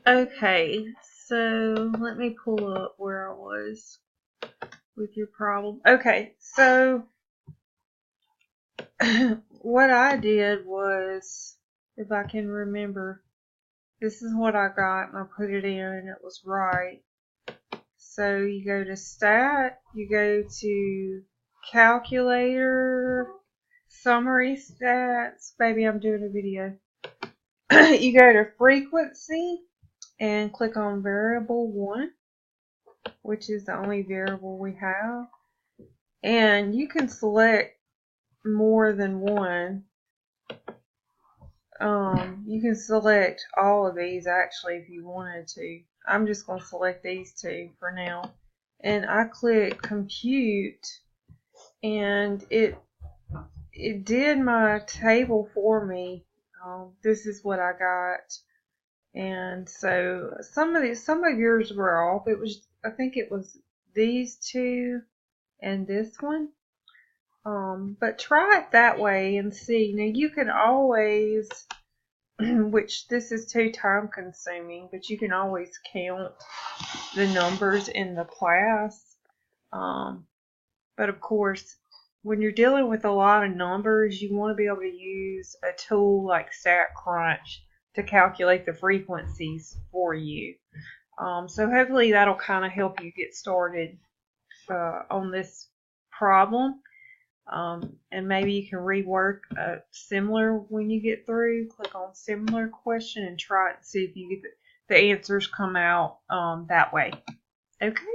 Okay, so let me pull up where I was with your problem. Okay, so what I did was, if I can remember, this is what I got and I put it in and it was right. So you go to Stat, you go to Calculator, Summary Stats. Baby, I'm doing a video. You go to Frequency and click on Variable 1, which is the only variable we have. And you can select more than one. You can select all of these actually if you wanted to. I'm just going to select these two for now. And I click Compute, and it did my table for me. This is what I got. And so some of yours were off. I think it was these two and this one. But try it that way and see. Now you can always, which this is too time consuming, but you can always count the numbers in the class. But of course, when you're dealing with a lot of numbers, you want to be able to use a tool like StatCrunch to calculate the frequencies for you. So hopefully that'll kind of help you get started on this problem. And maybe you can rework a similar when you get through. Click on similar question and try it and see if you get the answers come out that way. Okay.